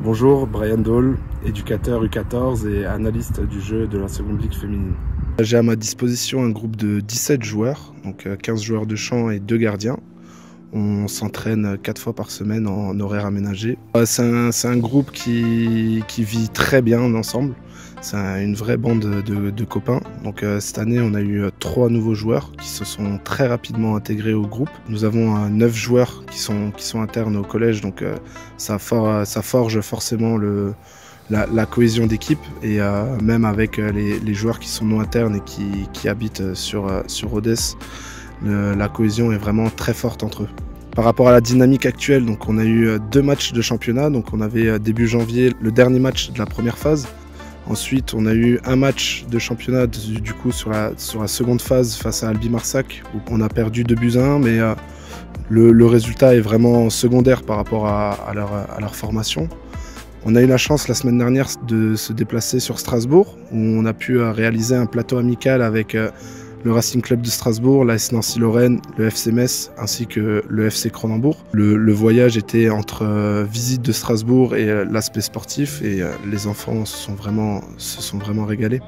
Bonjour, Brian Dole, éducateur U14 et analyste du jeu de la seconde ligue féminine. J'ai à ma disposition un groupe de 17 joueurs, donc 15 joueurs de champ et 2 gardiens. On s'entraîne 4 fois par semaine en horaire aménagé. C'est un groupe qui vit très bien ensemble. C'est une vraie bande de copains. Donc cette année, on a eu 3 nouveaux joueurs qui se sont très rapidement intégrés au groupe. Nous avons 9 joueurs qui sont internes au collège, donc ça forge forcément la cohésion d'équipe, et même avec les joueurs qui sont non internes et qui habitent sur Rodez, la cohésion est vraiment très forte entre eux. Par rapport à la dynamique actuelle, donc on a eu 2 matchs de championnat. Donc on avait début janvier le dernier match de la première phase. Ensuite, on a eu un match de championnat du coup sur la seconde phase face à Albi Marsac, où on a perdu 2-1, mais le résultat est vraiment secondaire par rapport à leur formation. On a eu la chance la semaine dernière de se déplacer sur Strasbourg, où on a pu réaliser un plateau amical avec le Racing Club de Strasbourg, l'AS Nancy-Lorraine, le FC Metz ainsi que le FC Cronenbourg. Le voyage était entre visite de Strasbourg et l'aspect sportif, et les enfants se sont vraiment régalés.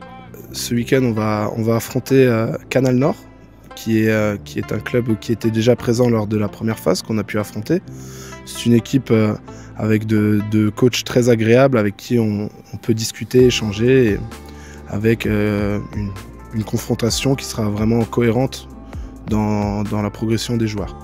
Ce week-end, on va affronter Canal Nord, qui est un club qui était déjà présent lors de la première phase qu'on a pu affronter. C'est une équipe avec de coachs très agréables avec qui on peut discuter, échanger, et avec une confrontation qui sera vraiment cohérente dans la progression des joueurs.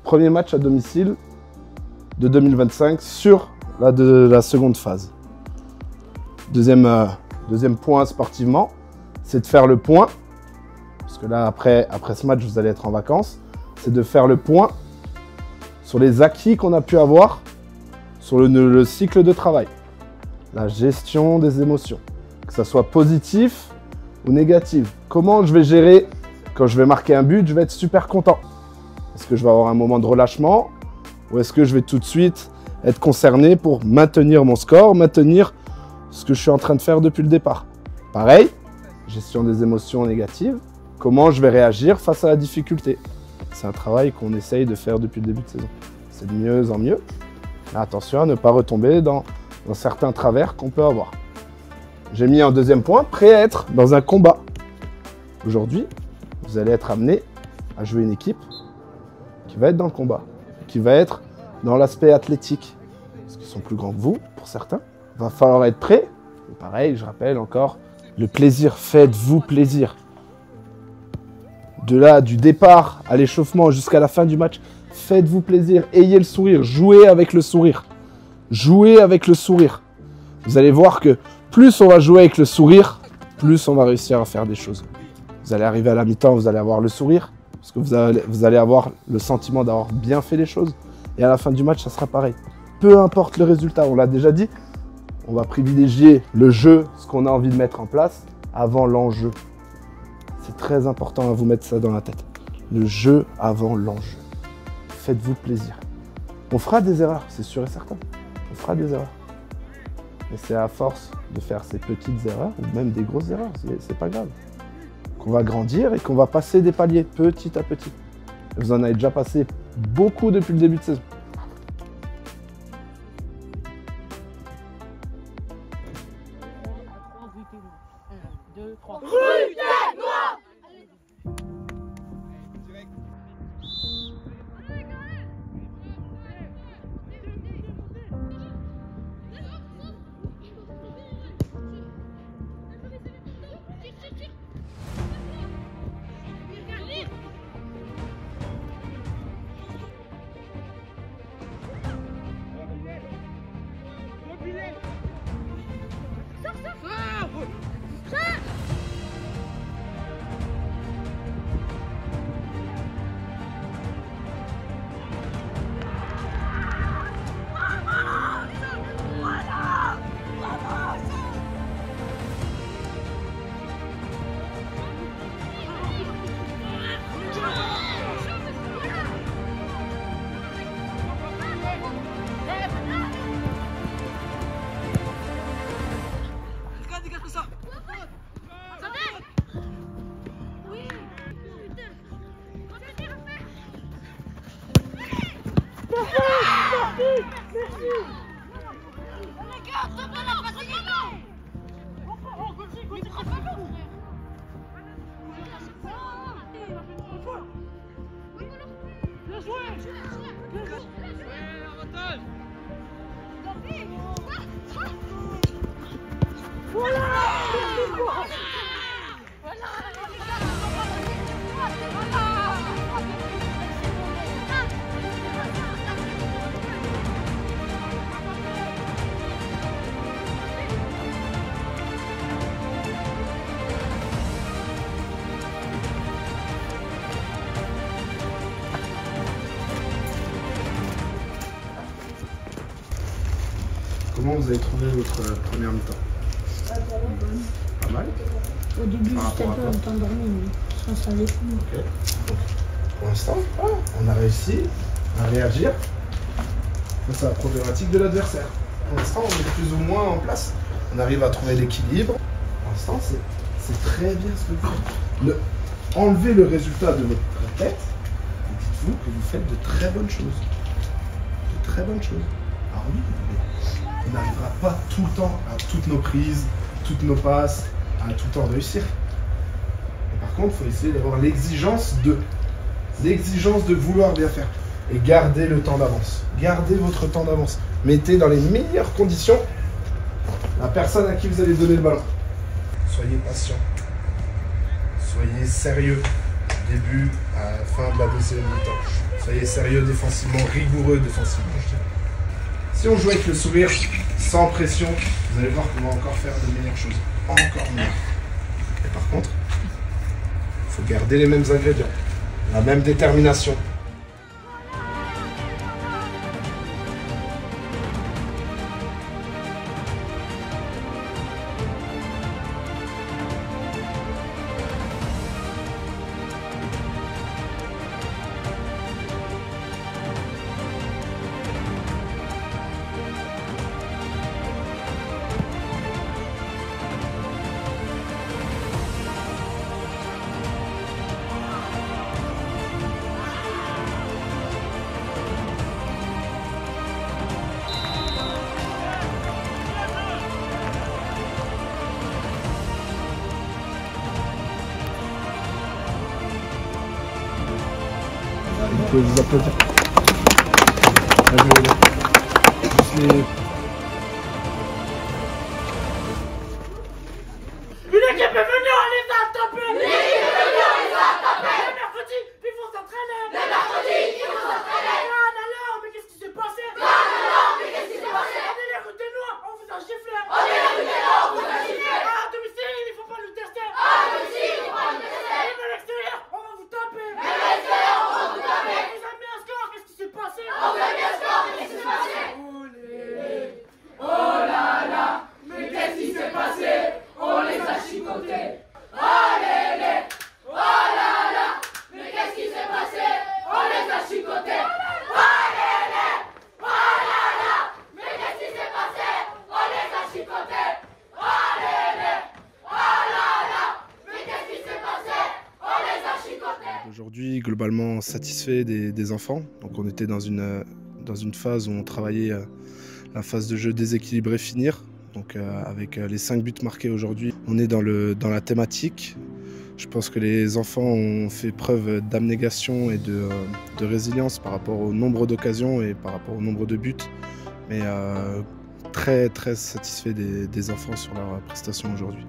Premier match à domicile de 2025 sur la seconde phase. Deuxième point sportivement, c'est de faire le point, parce que là après ce match vous allez être en vacances, c'est de faire le point sur les acquis qu'on a pu avoir sur le cycle de travail, la gestion des émotions, que ça soit positif ou négatif. Comment je vais gérer quand je vais marquer un but, je vais être super content. Est-ce que je vais avoir un moment de relâchement, ou est-ce que je vais tout de suite être concerné pour maintenir mon score, maintenir ce que je suis en train de faire depuis le départ? Pareil, gestion des émotions négatives, comment je vais réagir face à la difficulté? C'est un travail qu'on essaye de faire depuis le début de saison. C'est de mieux en mieux. Mais attention à ne pas retomber dans certains travers qu'on peut avoir. J'ai mis en deuxième point, prêt à être dans un combat. Aujourd'hui, vous allez être amené à jouer une équipe qui va être dans le combat, qui va être dans l'aspect athlétique, parce qu'ils sont plus grands que vous, pour certains. Il va falloir être prêt. Et pareil, je rappelle encore, le plaisir, faites-vous plaisir. De là, du départ à l'échauffement jusqu'à la fin du match, faites-vous plaisir, ayez le sourire, jouez avec le sourire. Jouez avec le sourire. Vous allez voir que plus on va jouer avec le sourire, plus on va réussir à faire des choses. Vous allez arriver à la mi-temps, vous allez avoir le sourire, parce que vous allez avoir le sentiment d'avoir bien fait les choses. Et à la fin du match, ça sera pareil. Peu importe le résultat, on l'a déjà dit, on va privilégier le jeu, ce qu'on a envie de mettre en place, avant l'enjeu. C'est très important à vous mettre ça dans la tête. Le jeu avant l'enjeu. Faites-vous plaisir. On fera des erreurs, c'est sûr et certain. On fera des erreurs. Mais c'est à force de faire ces petites erreurs, ou même des grosses erreurs, c'est pas grave, qu'on va grandir et qu'on va passer des paliers petit à petit. Vous en avez déjà passé beaucoup depuis le début de saison. Comment vous avez trouvé votre première mi-temps? Pas mal. Au début, j'étais un peu endormi, mais ça allait plus. Ok. Donc, pour l'instant, on a réussi à réagir face à la problématique de l'adversaire. Pour l'instant, on est plus ou moins en place. On arrive à trouver l'équilibre. Pour l'instant, c'est très bien ce que vous faites. Enlevez le résultat de votre tête et dites-vous que vous faites de très bonnes choses. De très bonnes choses. Alors oui, on n'arrivera pas tout le temps à toutes nos prises, toutes nos passes, à tout le temps réussir. Et par contre, il faut essayer d'avoir l'exigence de vouloir bien faire. Et gardez le temps d'avance. Gardez votre temps d'avance. Mettez dans les meilleures conditions la personne à qui vous allez donner le ballon. Soyez patient. Soyez sérieux. Début à la fin de la deuxième mi-temps. Soyez sérieux défensivement, rigoureux défensivement, je dirais. Si on joue avec le sourire, sans pression, vous allez voir qu'on va encore faire de meilleures choses. Encore mieux. Et par contre, il faut garder les mêmes ingrédients, la même détermination. Vous pouvez vous applaudir. Une équipe est venue, on les a tapés! Une équipe est venue, on les a tapés! Le mercredi, ils vont s'entraîner! Le mercredi, ils vont s'entraîner! God alors, mais qu'est-ce qui s'est passé? God alors, mais qu'est-ce qui s'est passé? On est les routes noirs, on vous a giflé! On est les routes noirs, on vous a giflé! À domicile, il faut pas nous tester! À domicile, il faut pas nous tester! Même à l'extérieur, on va vous taper! Même à l'extérieur, on va vous taper! On vous a mis un score, qu'est-ce qui s'est passé? On vous a mis un score, qu'est-ce qui s'est passé? Oh là là, mais qu'est-ce qui s'est passé? On les a chicotés. Allez, oh là là, mais qu'est-ce qui s'est passé? On les a chicotés. Allez, oh là là, mais qu'est-ce qui s'est passé? On les a chicotés. Allez, oh là là, mais qu'est-ce qui s'est passé? On les a chicotés. Aujourd'hui, globalement satisfait des enfants. Donc on était dans une phase où on travaillait la phase de jeu déséquilibré finir. Donc avec les 5 buts marqués aujourd'hui, on est dans la thématique. Je pense que les enfants ont fait preuve d'abnégation et de résilience par rapport au nombre d'occasions et par rapport au nombre de buts. Mais très très satisfait des enfants sur leur prestation aujourd'hui.